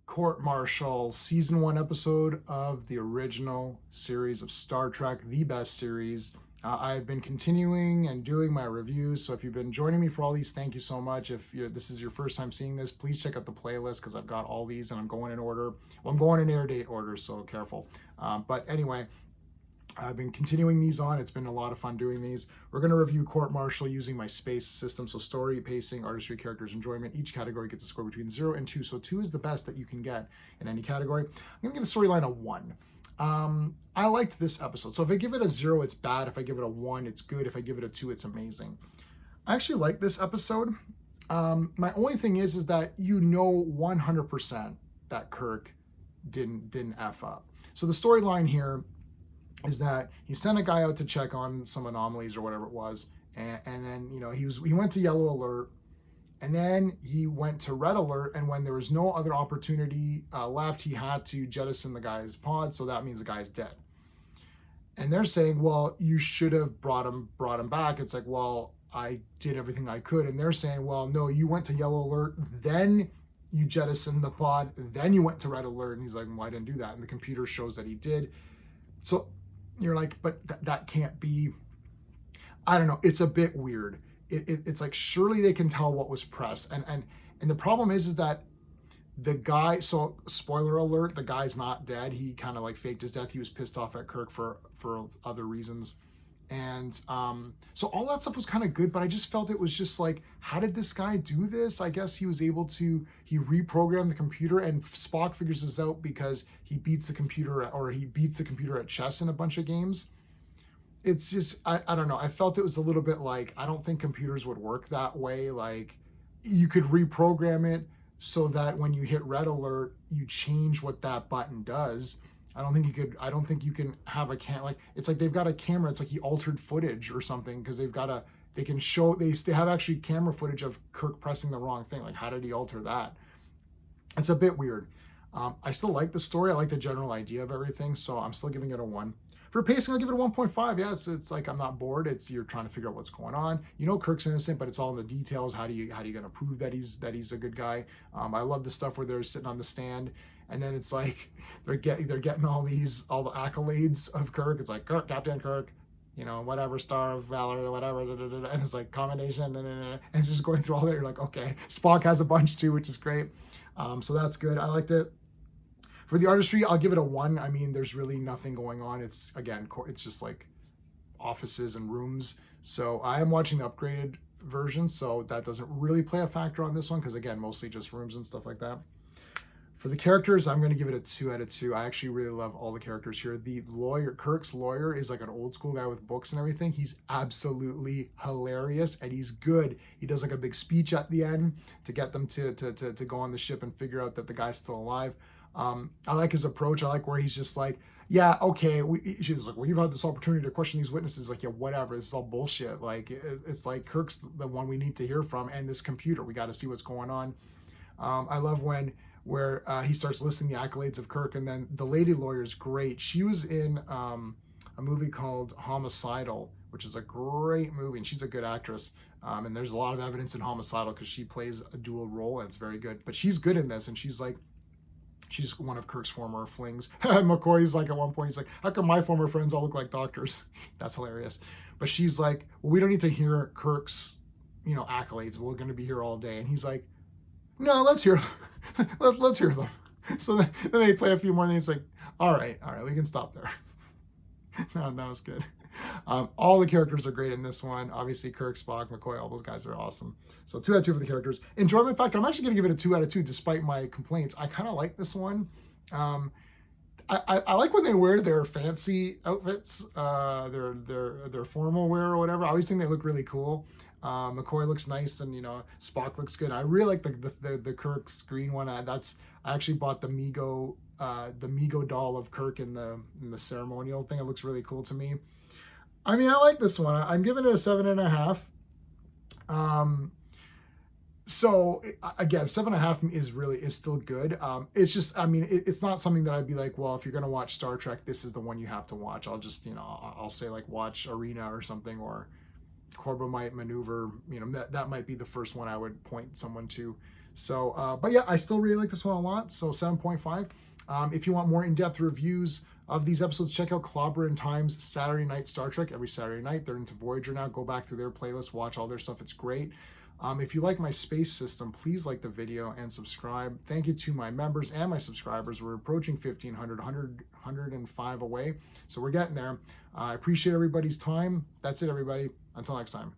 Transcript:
Court Martial, season 1 episode of the original series of Star Trek, the best series. I've been continuing and doing my reviews, so if you've been joining me for all these, thank you so much. If this is your first time seeing this, please check out the playlist because I've got all these and I'm going in order. Well, I'm going in air date order, so careful. But anyway, I've been continuing these on. It's been a lot of fun doing these. We're going to review Court Martial using my space system. So story, pacing, artistry, characters, enjoyment. Each category gets a score between 0 and 2. So 2 is the best that you can get in any category. I'm going to give the storyline a 1. I liked this episode. So if I give it a 0, it's bad. If I give it a 1, it's good. If I give it a 2, it's amazing. I actually like this episode. My only thing is that 100% that Kirk didn't F up. So the storyline here is that he sent a guy out to check on some anomalies or whatever it was, and then he went to yellow alert, and then he went to red alert, and when there was no other opportunity left, he had to jettison the guy's pod, so that means the guy's dead. And they're saying, well, you should have brought him back. It's like, well, I did everything I could, and they're saying, well, no, you went to yellow alert, then you jettisoned the pod, then you went to red alert, and he's like, well, I didn't do that, and the computer shows that he did. So you're like, but that can't be. I don't know. It's a bit weird. It's like surely they can tell what was pressed, and the problem is that the guy. So spoiler alert: the guy's not dead. He kind of like faked his death. He was pissed off at Kirk for other reasons, and so all that stuff was kind of good. But I just felt it was just like, how did this guy do this? I guess he was able to. He reprogrammed the computer, and Spock figures this out because he beats the computer at chess in a bunch of games. It's just I don't know. I felt it was a little bit like, I don't think computers would work that way. Like, you could reprogram it so that when you hit red alert, you change what that button does. I don't think you can have a like, it's like they've got a camera. It's like he altered footage or something because they can show, they have actually camera footage of Kirk pressing the wrong thing. Like, how did he alter that? It's a bit weird. I still like the story. I like the general idea of everything. So I'm still giving it a 1. For pacing, I'll give it a 1.5. Yeah, it's like, I'm not bored. It's, you're trying to figure out what's going on. Kirk's innocent, but it's all in the details. How do you gonna prove that he's a good guy? I love the stuff where they're sitting on the stand, and then it's like they're getting all the accolades of Kirk. It's like, Kirk, Captain Kirk, whatever, Star of Valor, whatever, and it's like commendation, and it's just going through all that. You're like, okay, Spock has a bunch too, which is great. So that's good. I liked it. For the artistry, I'll give it a 1. I mean, there's really nothing going on. It's just like offices and rooms. So I am watching the upgraded version, so that doesn't really play a factor on this one because, again, mostly just rooms and stuff like that. For the characters, I'm going to give it a 2 out of 2. I actually really love all the characters here. The lawyer, Kirk's lawyer, is like an old school guy with books and everything. He's absolutely hilarious, and he's good. He does like a big speech at the end to get them to go on the ship and figure out that the guy's still alive. I like his approach. I like where he's just like, yeah, okay. She's like, well, you've had this opportunity to question these witnesses. Like, yeah, whatever. This is all bullshit. Like, it's like Kirk's the one we need to hear from, and this computer. We got to see what's going on. I love where he starts listing the accolades of Kirk, and then the lady lawyer is great. She was in a movie called Homicidal, which is a great movie, and she's a good actress. And there's a lot of evidence in Homicidal because she plays a dual role, and it's very good. But she's good in this, and she's one of Kirk's former flings. McCoy's like, at one point, he's like, how come my former friends all look like doctors? That's hilarious. But she's like, well, we don't need to hear Kirk's, accolades. We're going to be here all day. And he's like, no, let's hear them. let's hear them. So then they play a few more, and it's like, all right, we can stop there. No, that was good. All the characters are great in this one. Obviously, Kirk, Spock, McCoy, all those guys are awesome. So 2 out of 2 for the characters. Enjoyment factor, I'm actually going to give it a 2 out of 2 despite my complaints. I kind of like this one. I like when they wear their fancy outfits, their formal wear or whatever. I always think they look really cool. McCoy looks nice, and Spock looks good. I really like the Kirk screen one. I actually bought the Mego doll of Kirk in the ceremonial thing. It looks really cool to me. I mean, I like this one. I'm giving it a 7.5. So again, 7.5 is still good. It's just, I mean, it's not something that I'd be like, well, if you're gonna watch Star Trek, this is the one you have to watch. I'll just, I'll say like watch Arena or something, or Corbomite Maneuver. That might be the first one I would point someone to. So, but yeah, I still really like this one a lot. So 7.5. If you want more in-depth reviews of these episodes, check out Clobberin Time's Saturday Night Star Trek every Saturday night. They're into Voyager now. Go back through their playlist, watch all their stuff. It's great. If you like my space system, please like the video and subscribe. Thank you to my members and my subscribers. We're approaching 1,500, 105 away. So we're getting there. I appreciate everybody's time. That's it, everybody. Until next time.